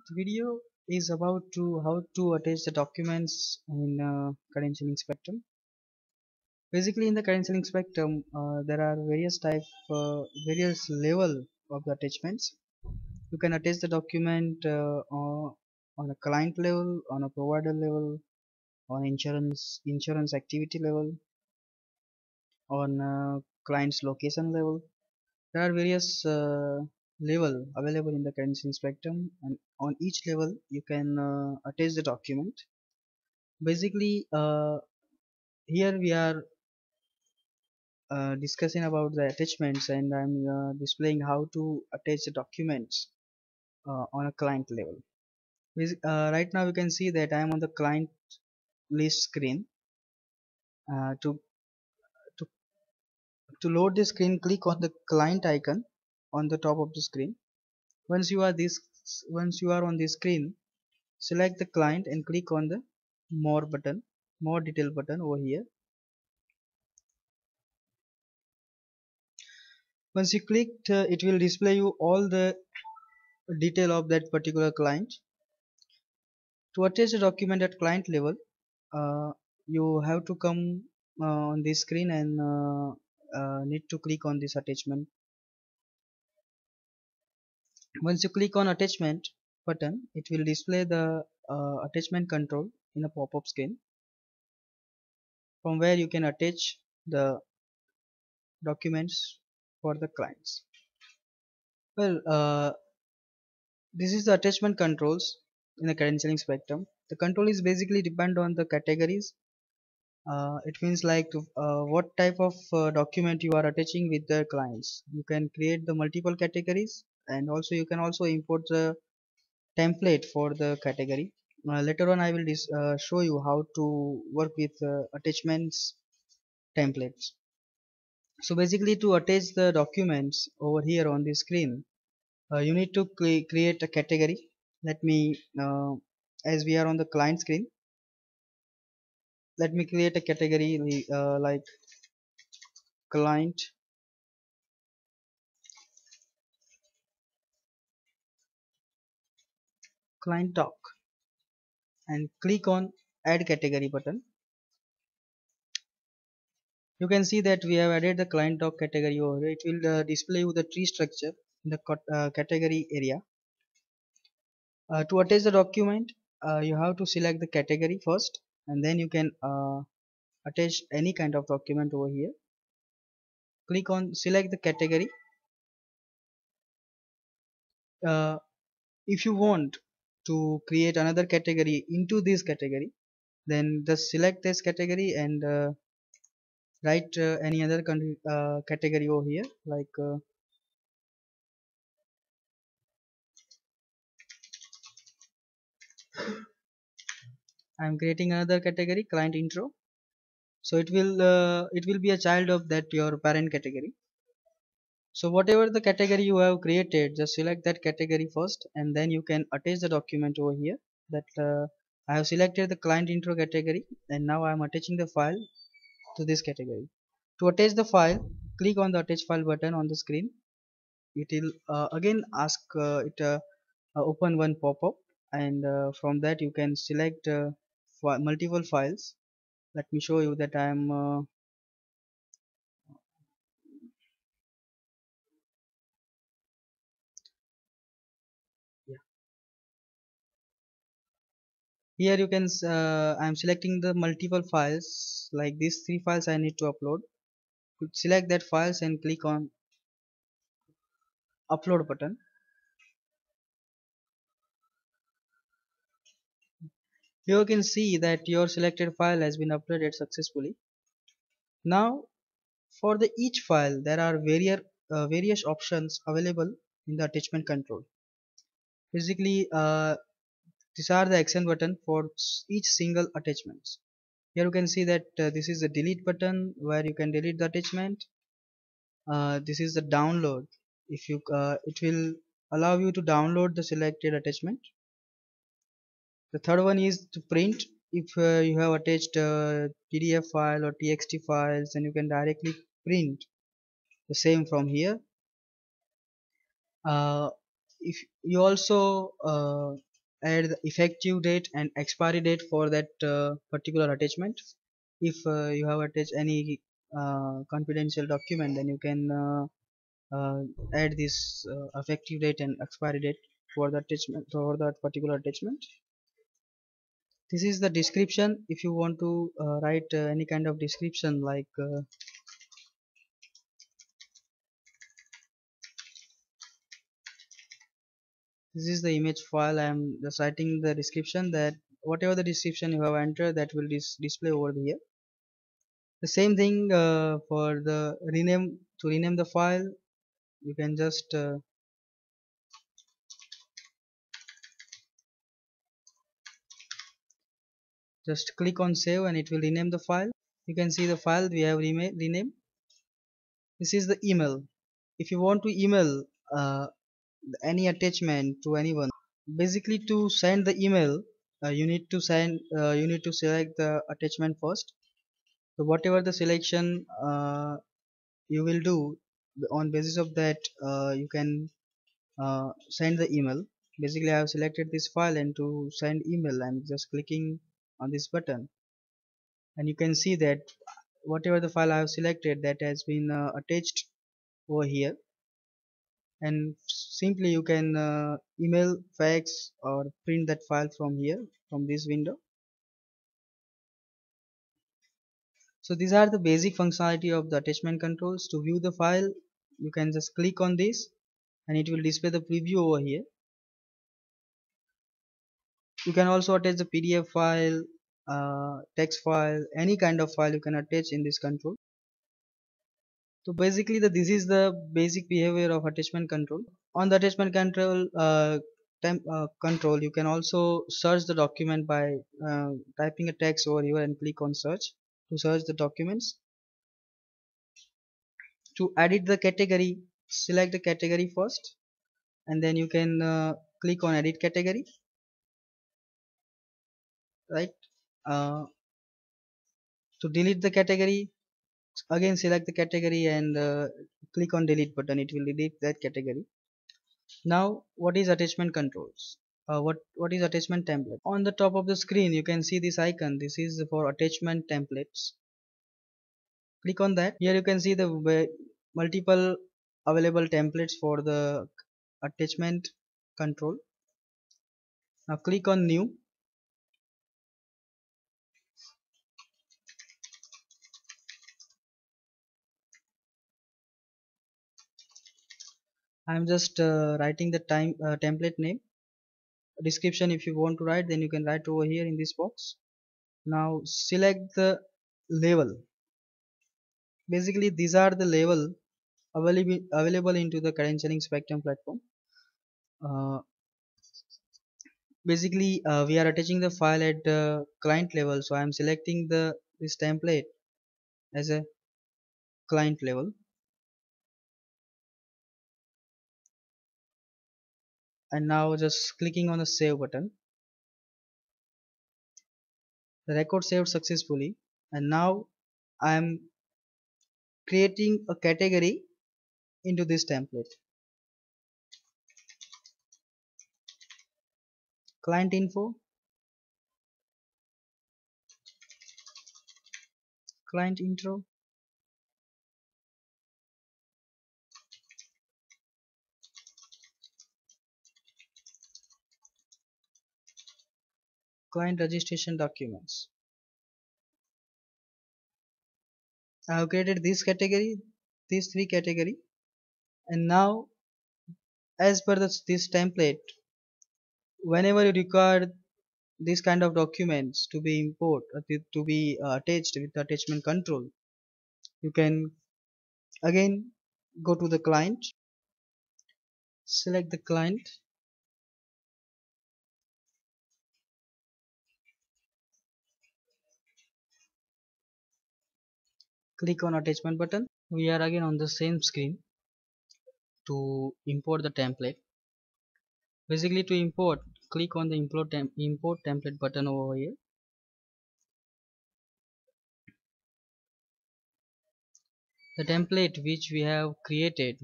The video is about to how to attach the documents in credentialing spectrum. Basically, in the credentialing spectrum, there are various level of the attachments. You can attach the document on a client level, on a provider level, on insurance activity level, on client's location level. There are various level available in the credentialing spectrum, and on each level you can attach the document. Basically, here we are discussing about the attachments, and I'm displaying how to attach the documents on a client level. Right now you can see that I am on the client list screen. To, to load the screen, click on the client icon on the top of the screen. Once you are on the screen, select the client and click on the more detail button over here. Once you clicked, it will display you all the detail of that particular client. To attach a document at client level, uh, you have to come on this screen and need to click on this attachment. Once you click on attachment button, it will display the attachment control in a pop-up screen, from where you can attach the documents for the clients. Well, this is the attachment controls in the credentialing spectrum. The control is basically depend on the categories. It means like what type of document you are attaching with the clients. You can create the multiple categories, and also you can also import the template for the category. Later on I will show you how to work with attachments templates. So basically, to attach the documents over here on the screen, you need to create a category. Let me as we are on the client screen, let me create a category like client client doc, and click on add category button. You can see that we have added the client doc category over here. It will display you the tree structure in the category area. To attach the document, you have to select the category first, and then you can attach any kind of document over here. Click on select the category. If you want to create another category into this category, then just select this category and write any other category over here, like I'm creating another category, client intro. So it will be a child of that your parent category. So whatever the category you have created, just select that category first, and then you can attach the document over here. That I have selected the client intro category, and now I am attaching the file to this category. To attach the file, click on the attach file button on the screen. It will again ask it open one pop-up, and from that you can select multiple files. Let me show you that I am yeah. Here you can I am selecting the multiple files, like these three files I need to upload. Select that files and click on upload button. You can see that your selected file has been uploaded successfully. Now for the each file there are various options available in the attachment control. Basically, these are the action button for each single attachments. Here you can see that this is the delete button where you can delete the attachment. This is the download. If you it will allow you to download the selected attachment. The third one is to print. If you have attached PDF file or TXT files, then you can directly print the same from here. uh, if you also add the effective date and expiry date for that particular attachment. If you have attached any confidential document, then you can uh, add this effective date and expiry date for the attachment, for that particular attachment. This is the description. If you want to write any kind of description, like this is the image file, I am just writing the description, that whatever the description you have entered, that will display over here. The same thing for the rename. To rename the file, you can just click on save and it will rename the file. You can see the file we have renamed. This is the email. If you want to email any attachment to anyone, basically to send the email, you need to select the attachment first. So whatever the selection you will do, on basis of that you can send the email. Basically I have selected this file, and to send email I'm just clicking on this button, and you can see that whatever the file I have selected, that has been attached over here. And simply you can email, fax, or print that file from here, from this window. So these are the basic functionality of the attachment controls. To view the file, you can just click on this and it will display the preview over here. You can also attach the PDF file, text file, any kind of file you can attach in this control. So basically this is the basic behavior of attachment control. On the attachment control control, you can also search the document by typing a text over here and click on search to search the documents. To edit the category, select the category first, and then you can click on edit category, right? To delete the category, again select the category and click on delete button. It will delete that category. Now what is attachment controls? What is attachment template? On the top of the screen you can see this icon. This is for attachment templates. Click on that. Here you can see the multiple available templates for the attachment control. Now click on new. I'm just writing the template name. Description, if you want to write, then you can write over here in this box. Now select the level. Basically these are the level available into the credentialing spectrum platform. uh, Basically we are attaching the file at the client level, so I am selecting the this template as a client level, and now just clicking on the save button. The record saved successfully, and now I am creating a category into this template. Client info, client intro, client registration documents. I have created this category, these three category, and now as per this template, whenever you require this kind of documents to be to be attached with the attachment control, you can again go to the client, select the client, click on attachment button. We are again on the same screen to import the template. Basically to import, click on the import template button over here. The template which we have created,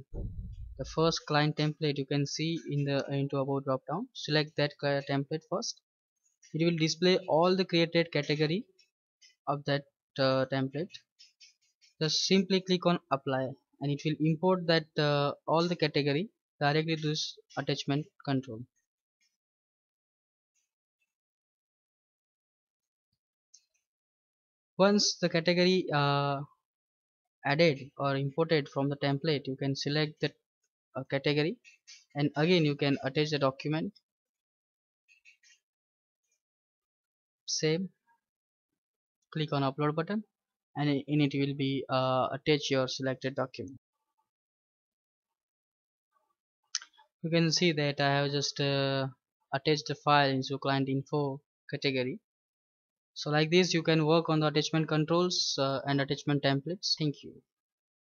the first client template you can see in the into about drop down. Select that template first. It will display all the created category of that template. Just simply click on apply and it will import that all the category directly to this attachment control. Once the category added or imported from the template, you can select that category and again you can attach the document. Same, click on upload button and in it will be attach your selected document. You can see that I have just attached the file into client info category. So like this you can work on the attachment controls and attachment templates. Thank you.